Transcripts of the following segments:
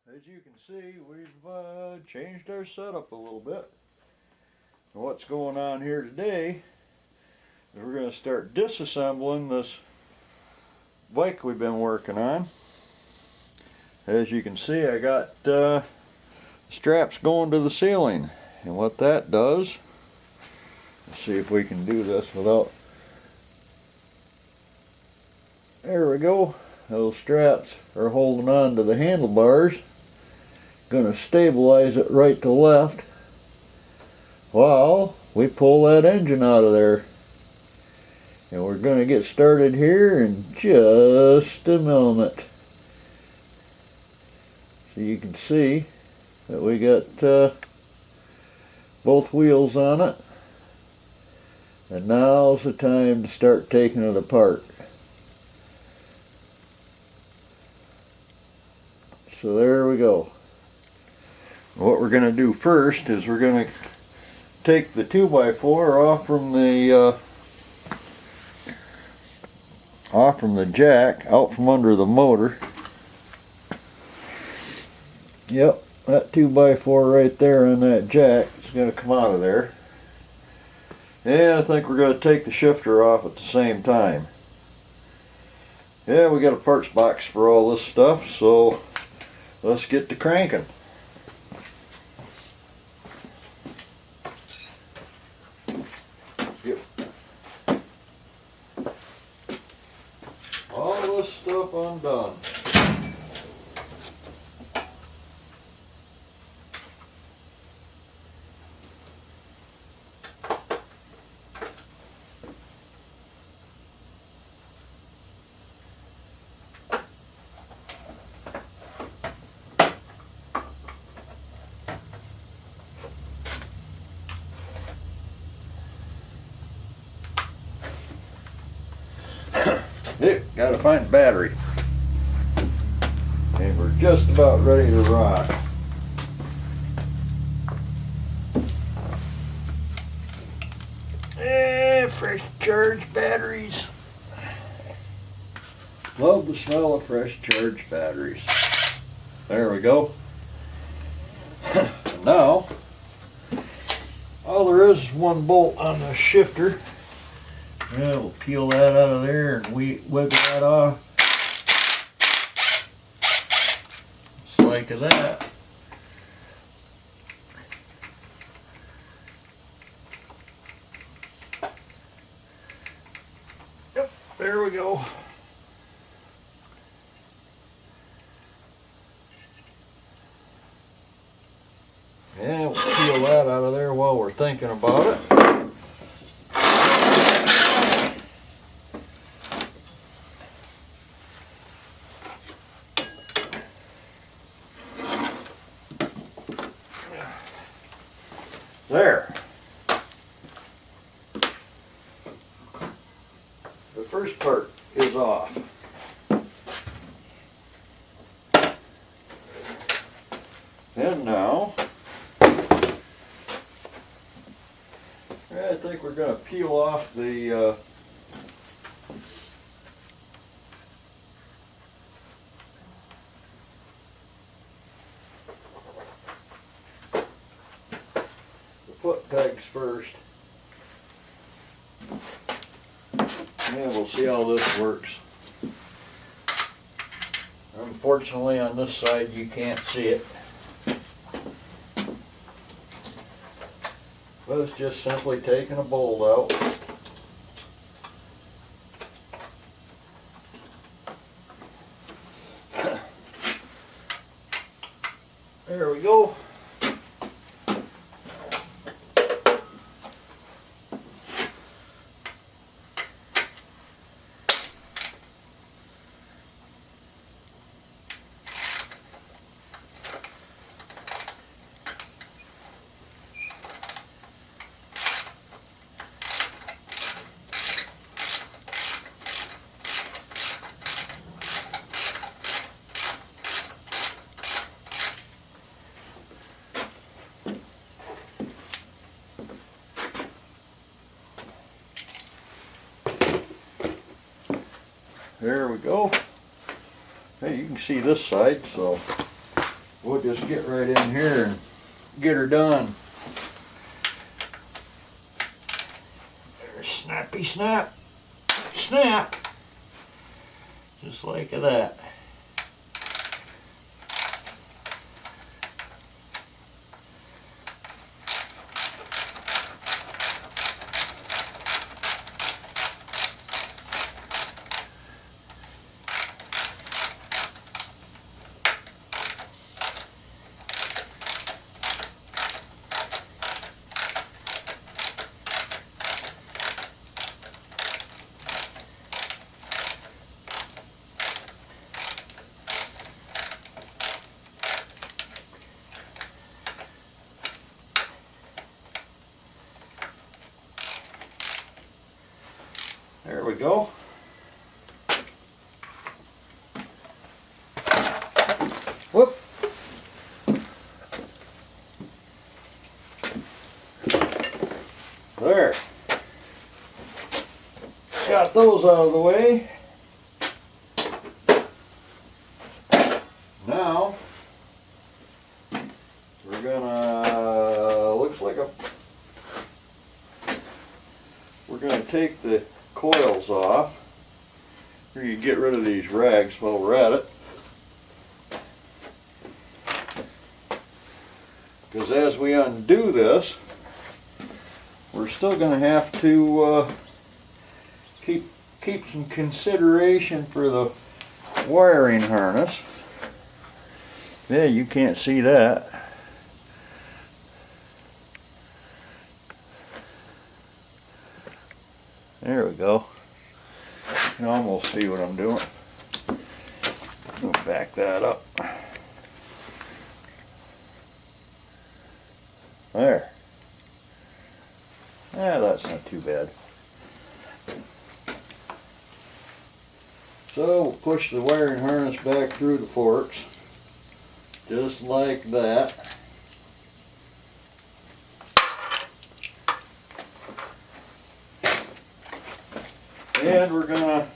as you can see, we've changed our setup a little bit. And what's going on here today is we're going to start disassembling this bike we've been working on. As you can see, I got straps going to the ceiling, and what that does, let's see if we can do this without, there we go. Those straps are holding on to the handlebars. Going to stabilize it right to left while we pull that engine out of there. And we're going to get started here in just a moment. So you can see that we got both wheels on it. And now's the time to start taking it apart. So there we go. What we're going to do first is we're going to take the 2x4 off from the jack, out from under the motor. Yep, that 2x4 right there on that jack is going to come out of there. And I think we're going to take the shifter off at the same time. Yeah, we got a parts box for all this stuff, so let's get to cranking. Yep. All this stuff undone. Gotta find the battery. And we're just about ready to rock. Fresh charged batteries. Love the smell of fresh charged batteries. There we go. And now, all there is one bolt on the shifter. Yeah, we'll peel that out of there and wiggle that off. Just like that. Yep, there we go. Yeah, we'll peel that out of there while we're thinking about it. There. The first part is off. And now, I think we're going to peel off the foot pegs first, and we'll see how this works. Unfortunately, on this side you can't see it, but it's just simply taking a bolt out. There we go. There we go. Hey, you can see this side, so we'll just get right in here and get her done. There's snappy snap, snap, just like that. There we go. Whoop. There. Got those out of the way. Now we're gonna, we're gonna take the coils off. Here, you get rid of these rags while we're at it, because as we undo this, we're still going to have to keep some consideration for the wiring harness. Yeah, you can't see that. There we go. You can almost see what I'm doing. I'll back that up. There. Yeah, that's not too bad. So we'll push the wiring harness back through the forks, just like that. And we're gonna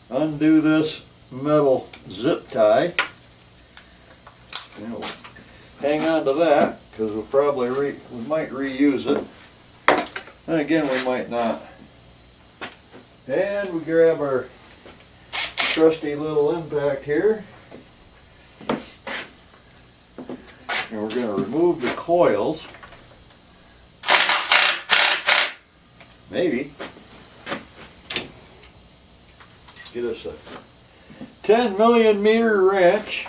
undo this metal zip tie. We'll hang on to that because we'll probably we might reuse it, and again we might not. And we grab our trusty little impact here, and we're going to remove the coils. Maybe get us a 10 million meter wrench.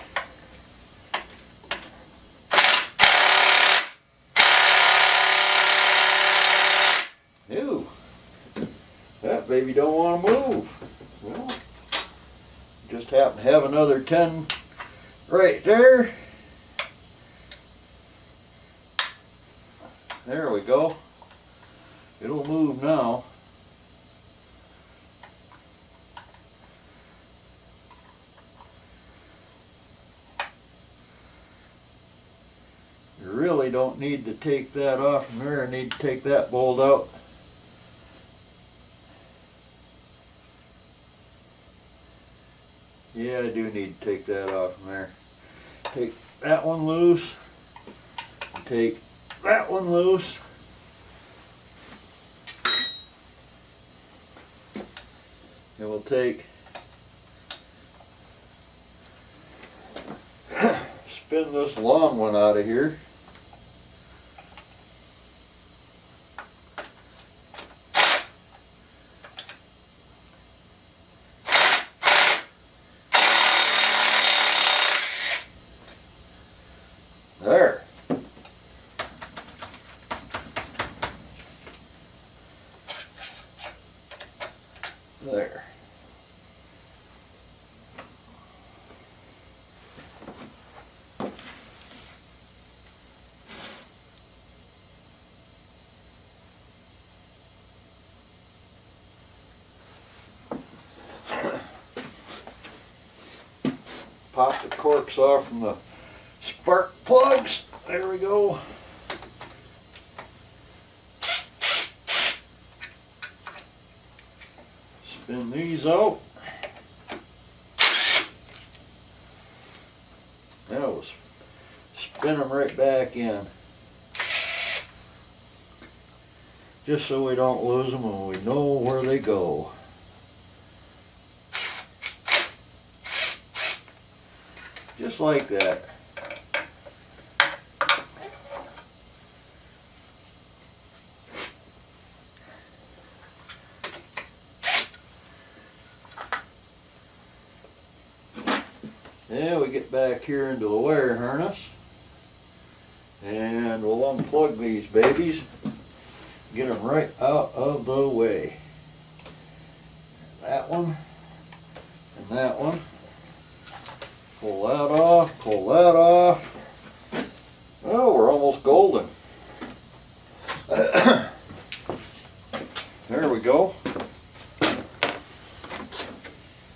Ew, that baby don't want to move. Well, just happen to have another 10 right there. There we go. It'll move now. You really don't need to take that off from there. I need to take that bolt out. Yeah, I do need to take that off from there. Take that one loose. Take that one loose. And we'll take, spin this long one out of here. There. There. Pop the corks off from the spark plugs. There we go. Spin these out. Now we'll spin them right back in. Just so we don't lose them and we know where they go. Just like that. Now we get back here into the wire harness and we'll unplug these babies, get them right out of the way. That one and that one. Pull that off, pull that off. Oh, we're almost golden. There we go.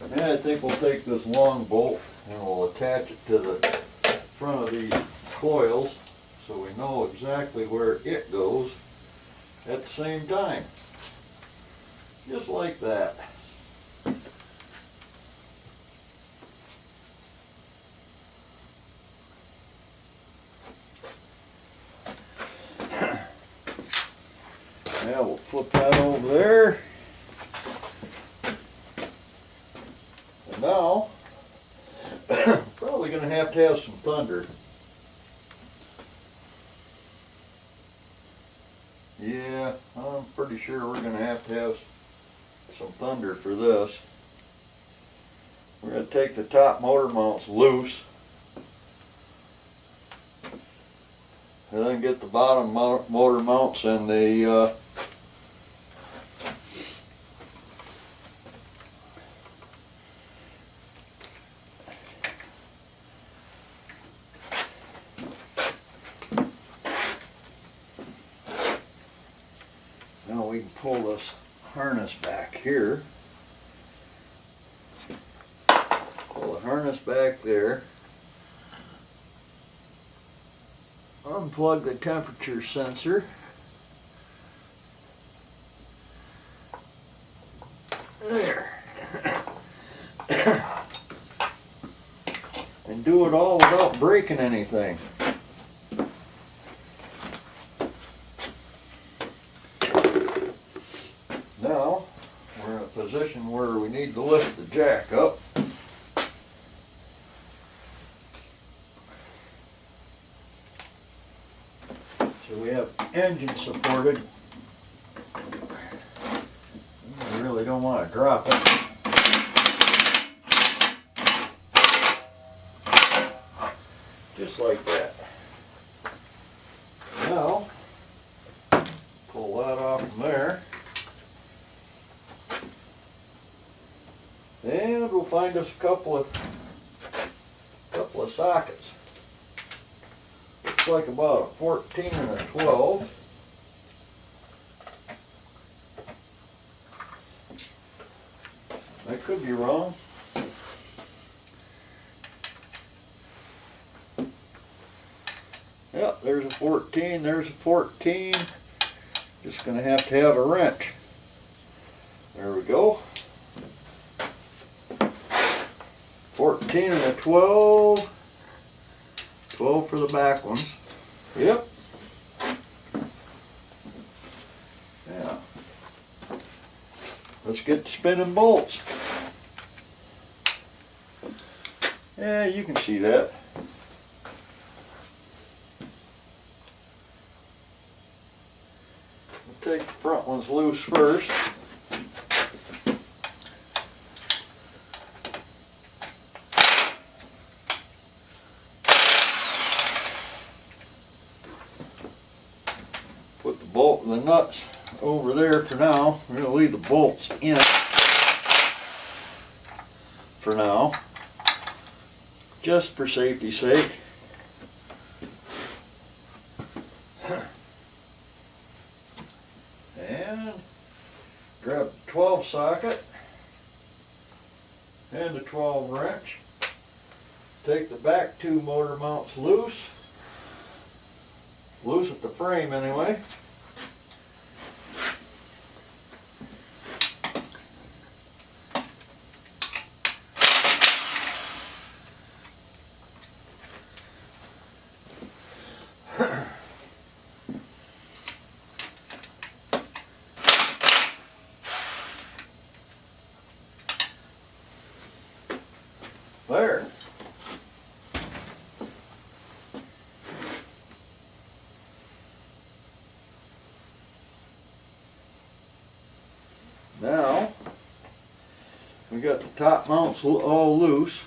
And I think we'll take this long bolt and we'll attach it to the front of these coils so we know exactly where it goes at the same time. Just like that. Now we'll flip that over there. And now, probably going to have some thunder. Yeah, I'm pretty sure we're going to have some thunder for this. We're going to take the top motor mounts loose. And then get the bottom motor mounts and the now we can pull this harness back here. Pull the harness back there. Unplug the temperature sensor. There. And do it all without breaking anything. Now we're in a position where we need to lift the jack up. So we have engine supported. I really don't want to drop it. Just like that. Now, pull that off from there. And we'll find us a couple of sockets. Looks like about a 14 and a 12. I could be wrong. Yep, there's a 14, there's a 14. Just going to have a wrench. There we go. 14 and a 12. 12 for the back ones. Yep. Yeah. Let's get spinning bolts. Yeah, you can see that. We'll take the front ones loose first. Put the bolt and the nuts over there for now. We're going to leave the bolts in for now, just for safety's sake. And grab the 12 socket and the 12 wrench. Take the back two motor mounts loose. Loose at the frame anyway. There. Now, we got the top mounts all loose.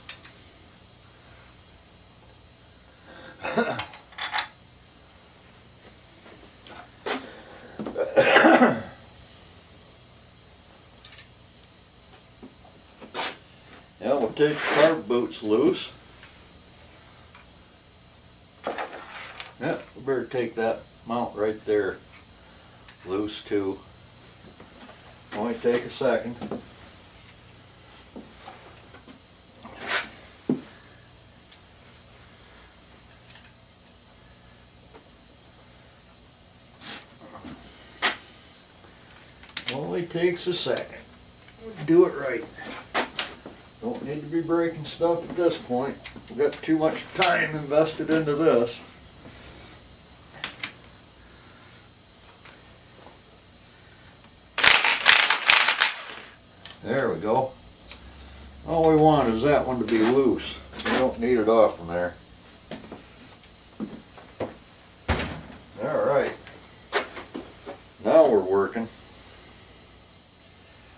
Now we'll take the carb boots loose. Yeah, we better take that mount right there loose too. Only take a second. Only takes a second. Do it right. Don't need to be breaking stuff at this point. We've got too much time invested into this. There we go. All we want is that one to be loose. We don't need it off from there. Alright. Now we're working.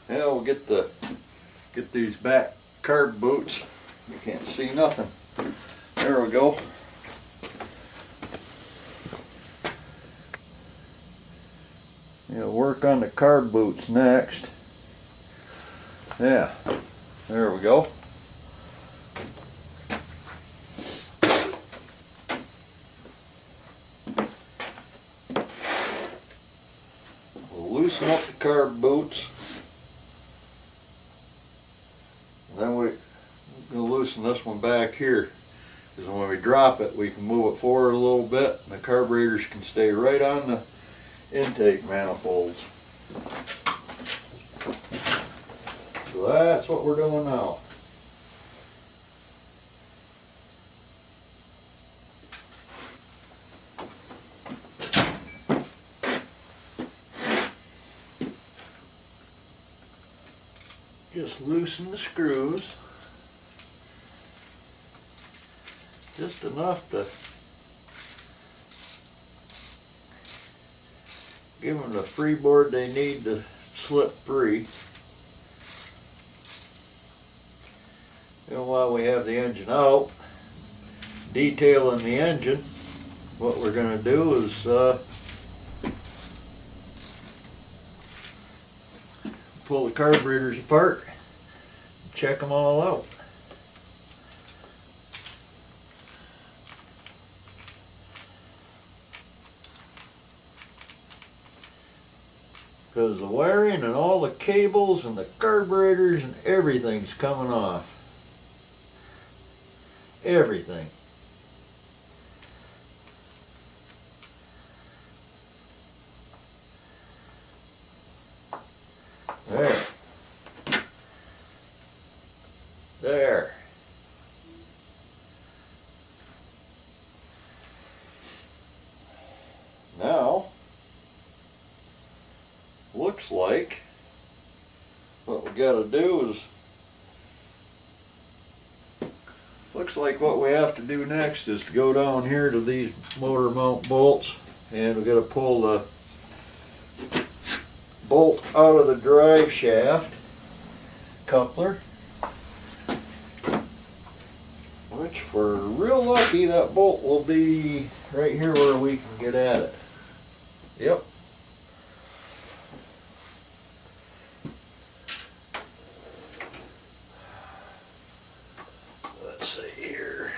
Now we'll get these back carb boots. You can't see nothing. There we go. We'll work on the carb boots next. Yeah, there we go. We'll loosen up the carb boots. Then we're going to loosen this one back here, because when we drop it we can move it forward a little bit and the carburetors can stay right on the intake manifolds. So that's what we're doing now. Just loosen the screws. Just enough to give them the freeboard they need to slip free. You know, while we have the engine out, detailing the engine, what we're going to do is pull the carburetors apart, check them all out. Because the wiring and all the cables and the carburetors and everything's coming off. Everything. There. There. Now, looks like what we got to do is, looks like what we have to do next is to go down here to these motor mount bolts, and we got to pull the bolt out of the drive shaft coupler, which if we're real lucky that bolt will be right here where we can get at it. Yep. Let's see here.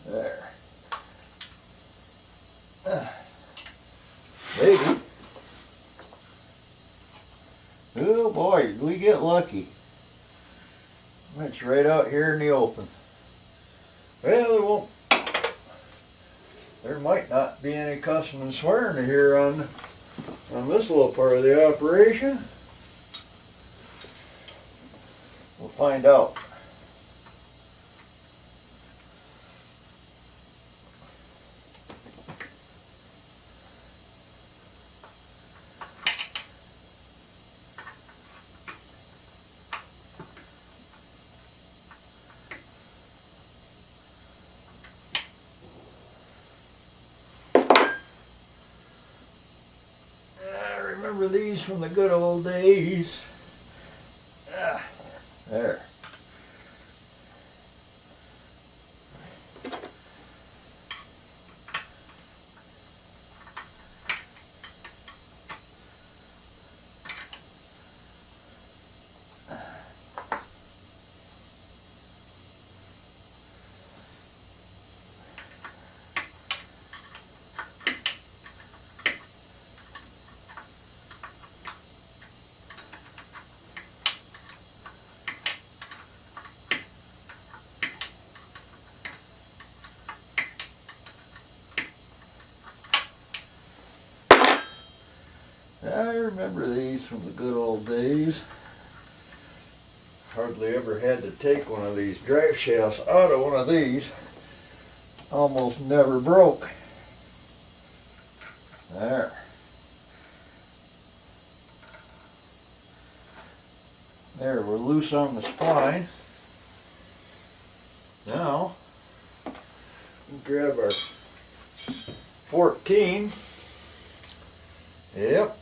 There. Maybe. Oh boy, did we get lucky. It's right out here in the open. Well, there might not be any cussing and swearing to hear on this little part of the operation. We'll find out. Remember these from the good old days. There. I remember these from the good old days. Hardly ever had to take one of these drive shafts out of one of these. Almost never broke. There. There, we're loose on the spline. Now, grab our 14. Yep.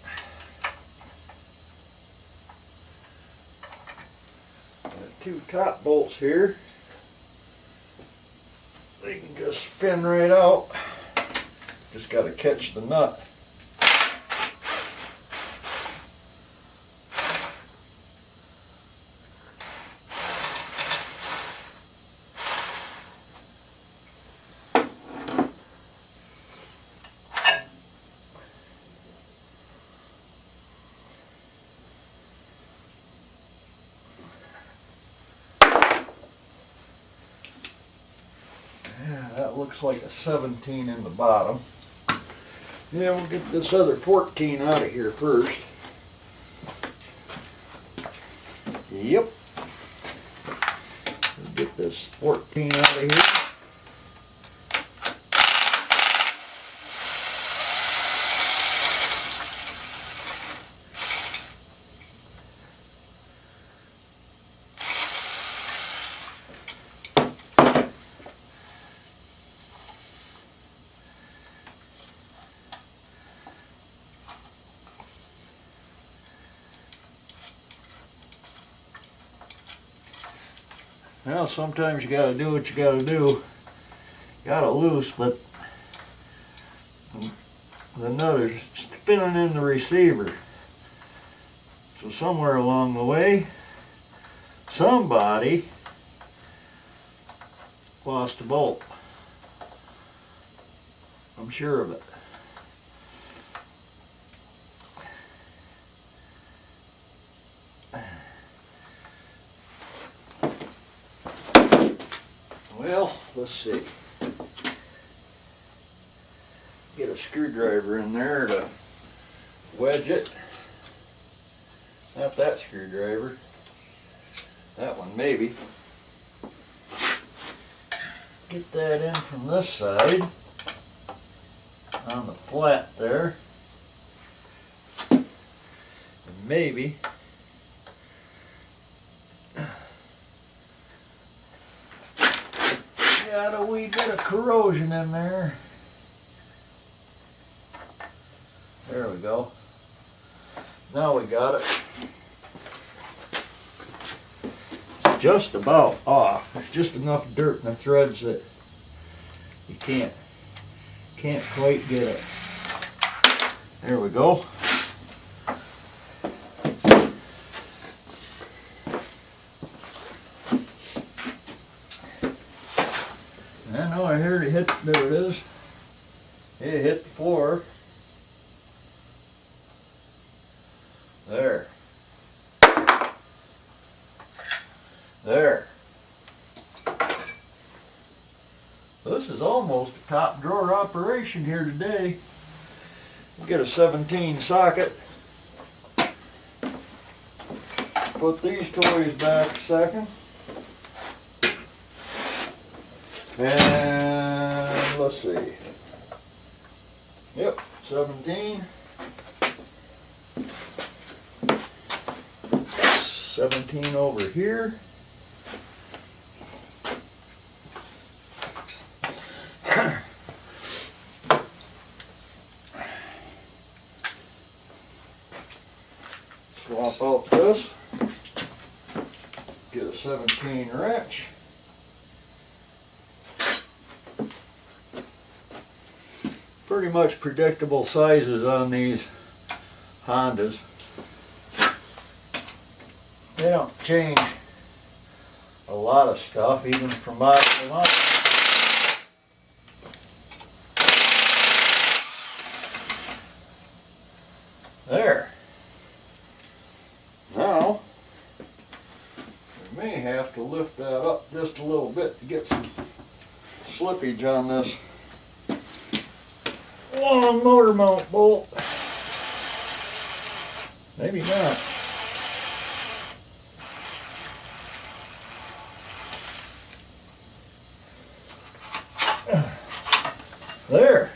Two top bolts here. They can just spin right out. Just got to catch the nut. That looks like a 17 in the bottom. Yeah, we'll get this other 14 out of here first. Yep. We'll get this 14 out of here. Well, sometimes you gotta do what you gotta do. Got it loose, but the nut is spinning in the receiver. So somewhere along the way, somebody lost a bolt. I'm sure of it. Well, let's see. Get a screwdriver in there to wedge it. Not that screwdriver. That one maybe. Get that in from this side. On the flat there. And maybe got a wee bit of corrosion in there. There we go. Now we got it. It's just about off. There's just enough dirt in the threads that you can't quite get it. There we go. I know I heard it hit, there it is. It hit the floor. There. There. This is almost a top drawer operation here today. We'll get a 17 socket. Put these toys back a second. And let's see. Yep, 17. 17 over here. Swap out this. Get a 17 wrench. Pretty much predictable sizes on these Hondas. They don't change a lot of stuff, even from model to model. There. Now, we may have to lift that up just a little bit to get some slippage on this long motor mount bolt. Maybe not. There.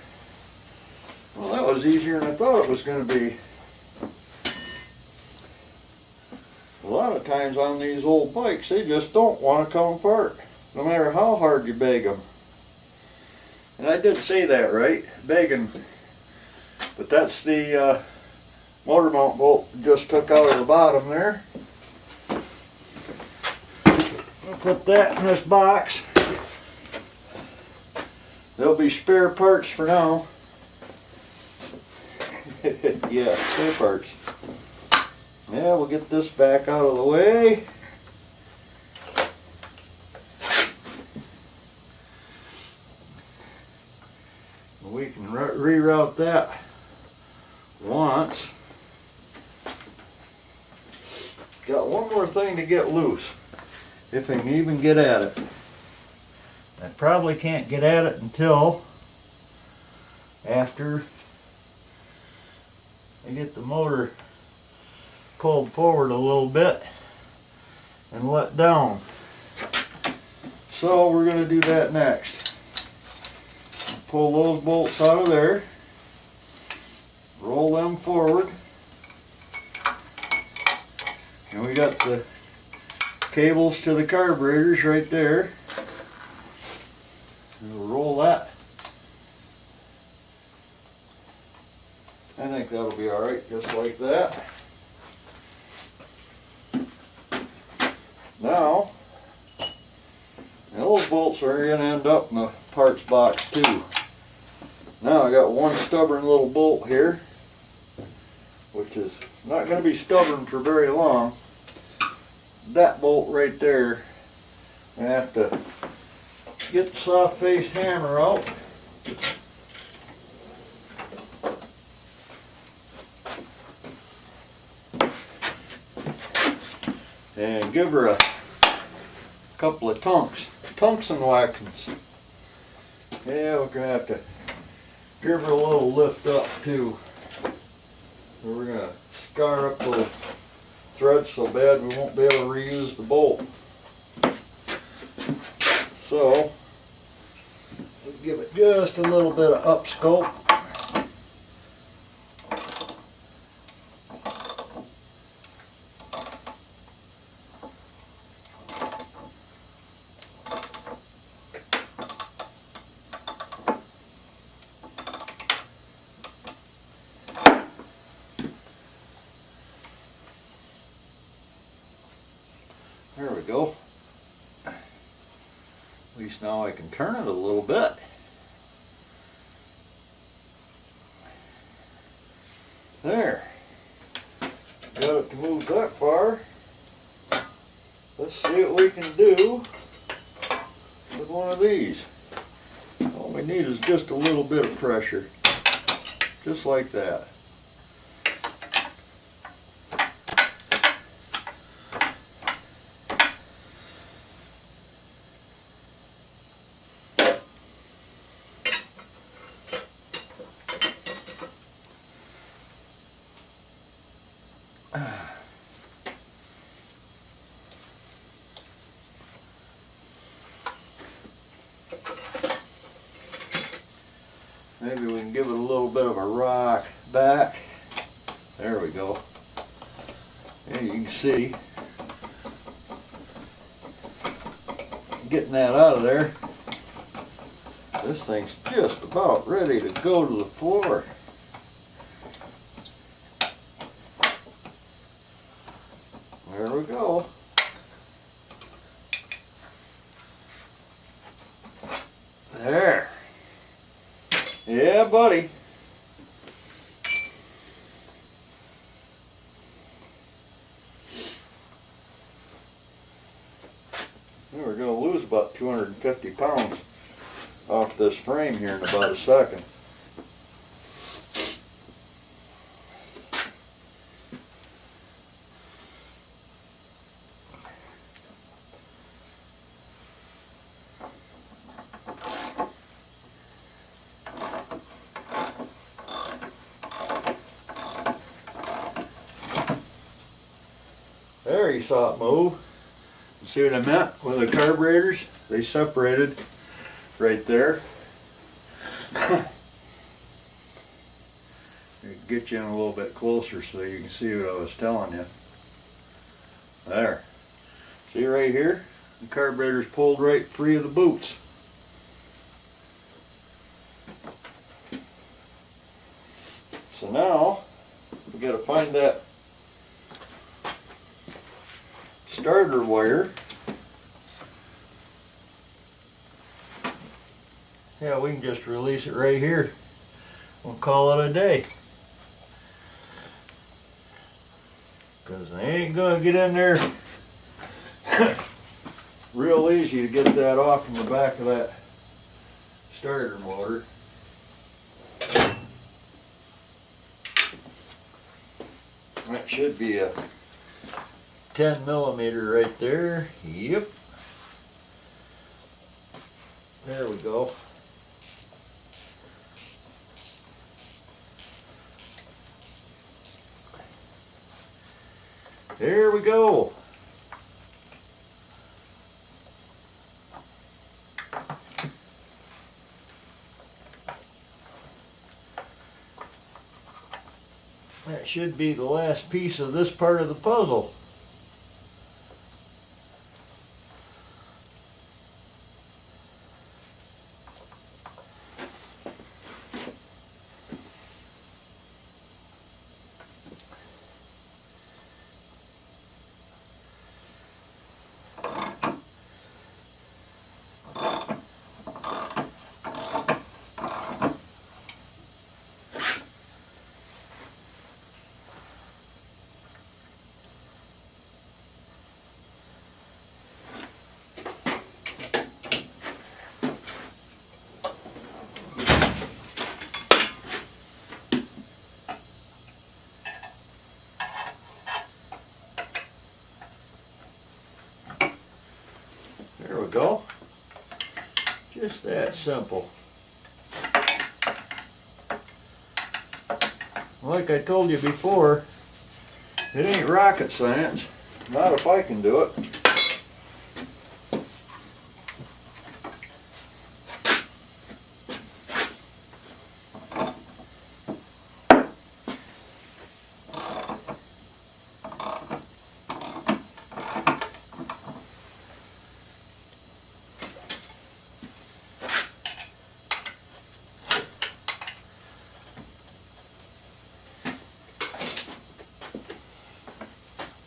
Well, that was easier than I thought it was going to be. A lot of times on these old bikes, they just don't want to come apart, no matter how hard you beg them. And I did say that right, begging. But that's the motor mount bolt just took out of the bottom there. I'll put that in this box. There'll be spare parts for now. Yeah, spare parts. Yeah, we'll get this back out of the way. We can reroute that once. Got one more thing to get loose, if I can even get at it. I probably can't get at it until after I get the motor pulled forward a little bit and let down. So we're going to do that next. Pull those bolts out of there, roll them forward, and we got the cables to the carburetors right there. We'll roll that. I think that'll be alright, just like that. Now, those bolts are going to end up in the parts box too. Now I got one stubborn little bolt here, which is not going to be stubborn for very long. That bolt right there, I'm going to have to get the soft faced hammer out. And give her a couple of tunks and whackings. Yeah, we're going to have to give her a little lift up too. We're going to scar up those threads so bad we won't be able to reuse the bolt. So, we'll give it just a little bit of up scope. There we go. At least now I can turn it a little bit. There. Got it to move that far. Let's see what we can do with one of these. All we need is just a little bit of pressure. Just like that. Maybe we can give it a little bit of a rock back. There we go. And you can see, getting that out of there, this thing's just about ready to go to the floor. There we go. There. Yeah, buddy. We're going to lose about 250 pounds off this frame here in about a second. There, you saw it move. You see what I meant with the carburetors? They separated right there. Get you in a little bit closer so you can see what I was telling you. There. See right here? The carburetor's pulled right free of the boots. So now we got to find that starter wire. Yeah, we can just release it right here. We'll call it a day. Because I ain't gonna get in there real easy to get that off from the back of that starter motor. That should be a 10 millimeter right there. Yep. There we go. There we go. That should be the last piece of this part of the puzzle. There we go. Just that simple. Like I told you before, it ain't rocket science. Not if I can do it.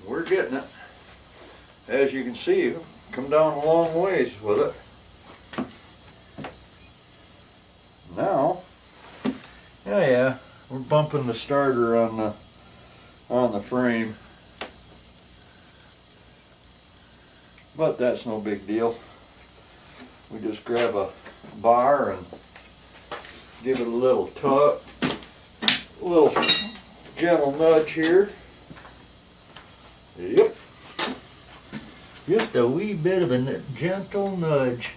We're getting it. As you can see, come down a long ways with it. Now, yeah, we're bumping the starter on the frame, but that's no big deal. We just grab a bar and give it a little tug, a little gentle nudge here. Yep. Just a wee bit of a gentle nudge.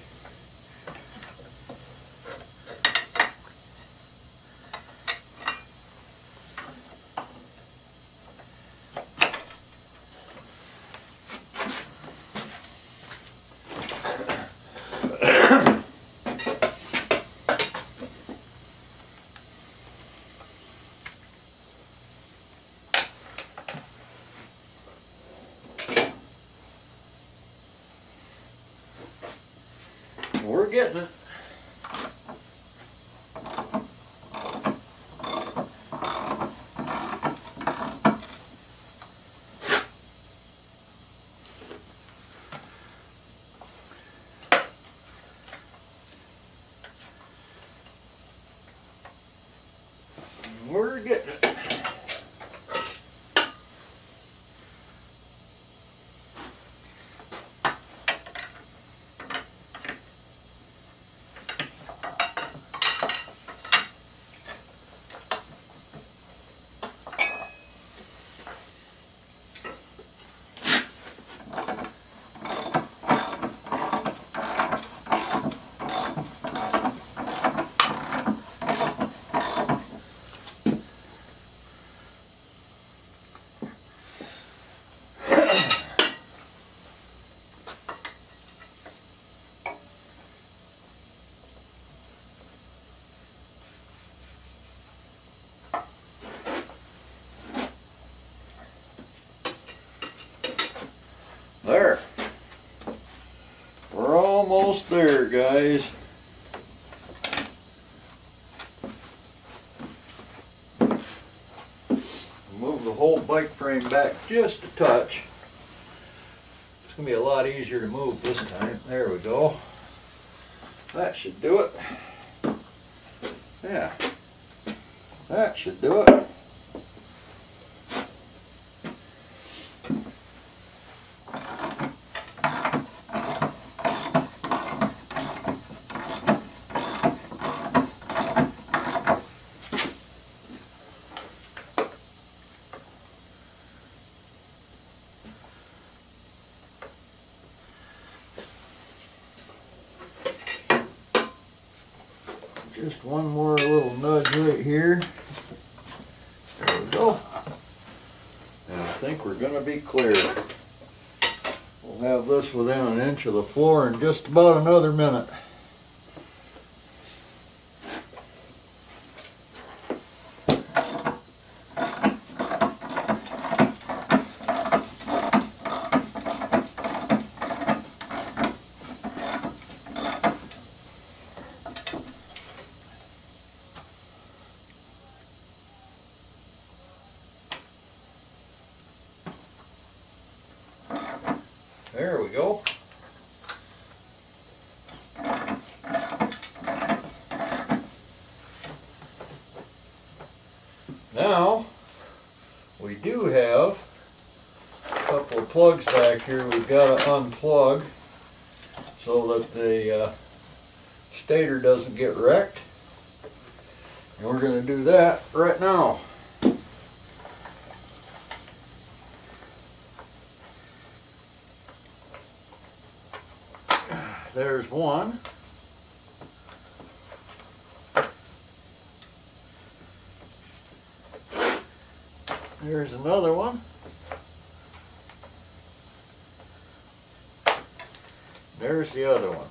We're getting it. We're getting it. There. We're almost there, guys. Move the whole bike frame back just a touch. It's going to be a lot easier to move this time. There we go. That should do it. Yeah. That should do it. Just one more little nudge right here. There we go. And I think we're going to be clear. We'll have this within an inch of the floor in just about another minute. There we go. Now, we do have a couple of plugs back here we've got to unplug so that the stator doesn't get wrecked. And we're going to do that right now. There's one. There's another one. There's the other one.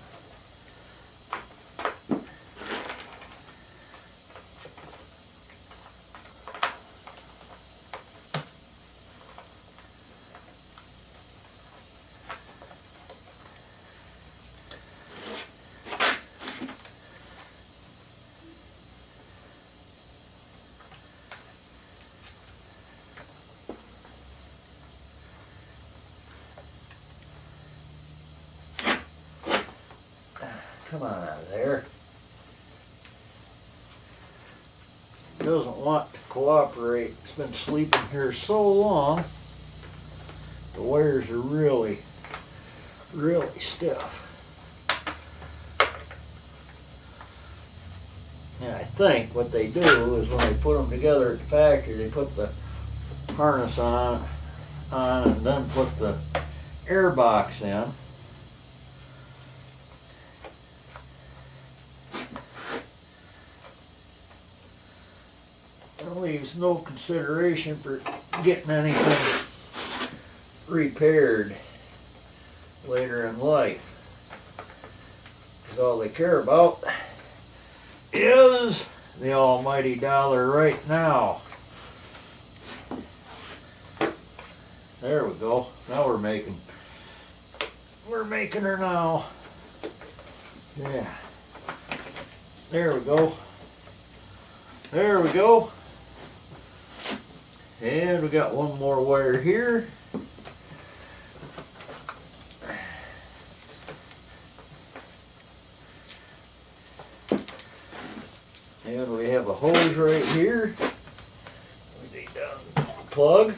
Come on out of there. It doesn't want to cooperate. It's been sleeping here so long. The wires are really, really stiff. And I think what they do is when they put them together at the factory, they put the harness on and then put the air box in. That leaves no consideration for getting anything repaired later in life. Because all they care about is the almighty dollar right now. There we go. Now we're making her now. Yeah. There we go. There we go. And we got one more wire here. And we have a hose right here. We need a plug.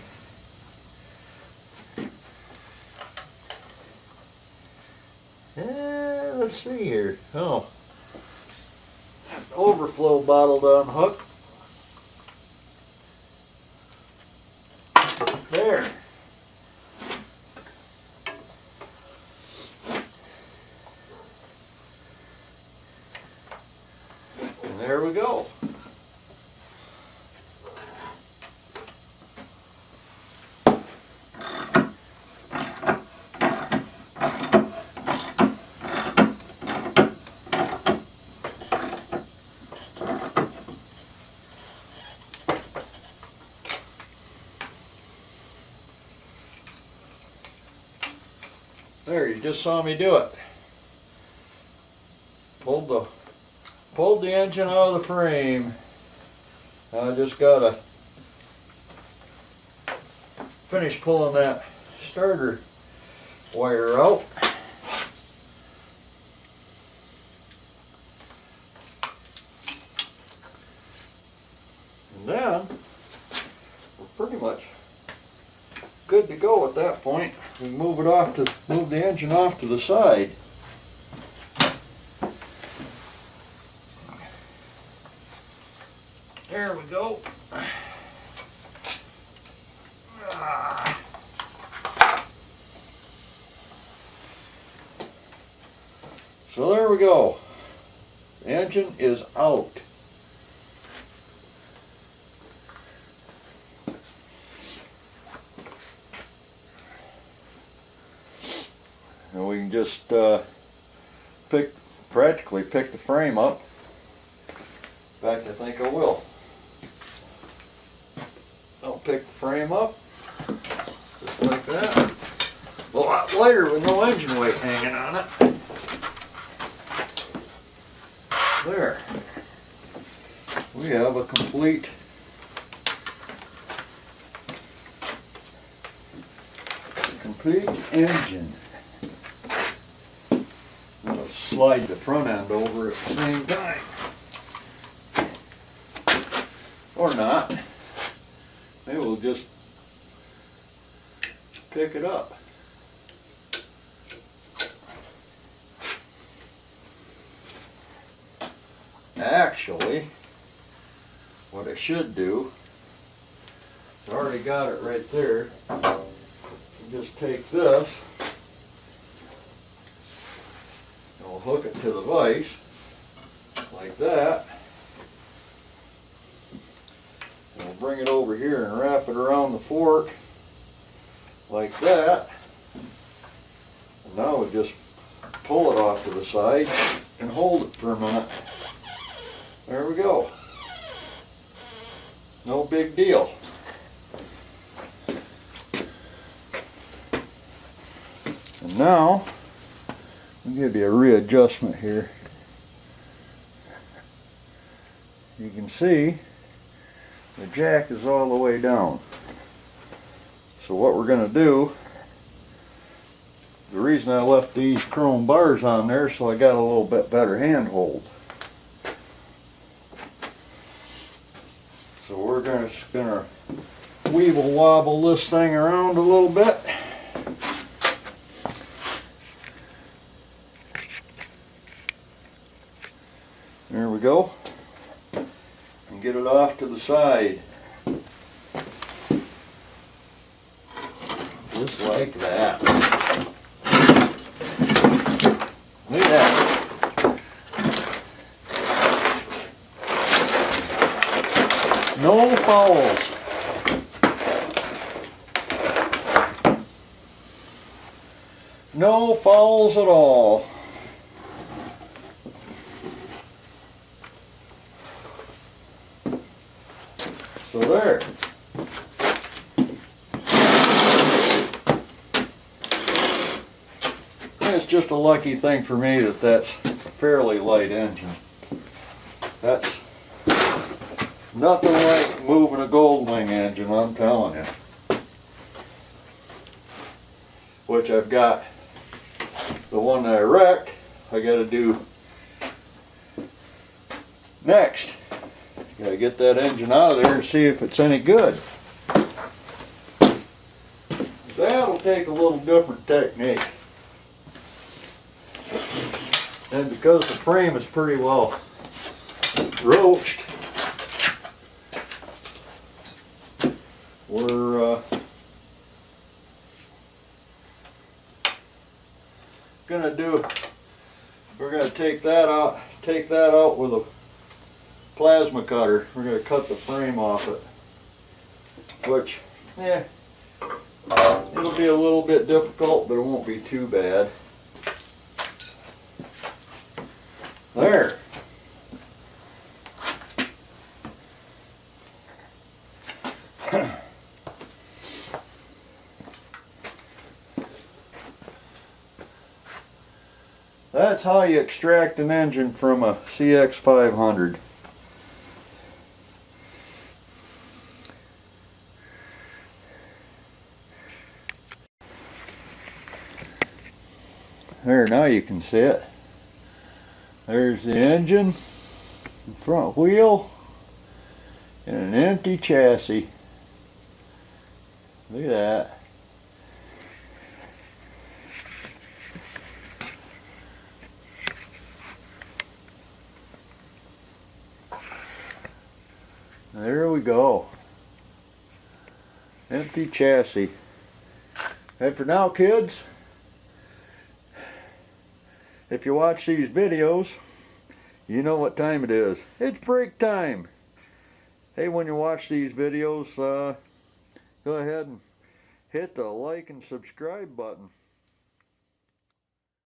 And let's see here. Oh, overflow bottle to unhook. There. And there we go. There, you just saw me do it. Pulled the engine out of the frame. I just gotta finish pulling that starter wire out. And then we're pretty much good to go at that point. We move the engine off to the side. There we go. So there we go. The engine is out. And we can just practically pick the frame up. In fact, I think I will. I'll pick the frame up, just like that. A lot lighter with no engine weight hanging on it. There. We have a complete engine. I'm going to slide the front end over at the same time. Or not. Maybe we'll just pick it up. Actually, what I should do, I already got it right there. Just take this, and we'll hook it to the vise, like that. And we'll bring it over here and wrap it around the fork, like that. And now we just pull it off to the side and hold it for a minute. There we go. No big deal. And now, I'll give you a readjustment here. You can see the jack is all the way down. So what we're going to do, the reason I left these chrome bars on there, so I got a little bit better handhold. So we're just going to weeble wobble this thing around a little bit. There we go. And get it off to the side. Just like that. Look at that. No fouls. No fouls at all. So there. And it's just a lucky thing for me that that's fairly light engine. That's nothing like moving a Goldwing engine, I'm telling you. Which I've got the one that I wrecked, I gotta do next. Gotta get that engine out of there and see if it's any good. That'll take a little different technique. And because the frame is pretty well roached, we're gonna take that out with a plasma cutter. We're gonna cut the frame off it, which, it'll be a little bit difficult, but it won't be too bad. There. That's how you extract an engine from a CX500. There, now you can see it. There's the engine, the front wheel, and an empty chassis. Look at that. There we go. Empty chassis. And for now, kids, if you watch these videos, you know what time it is. It's break time. Hey, when you watch these videos, go ahead and hit the like and subscribe button.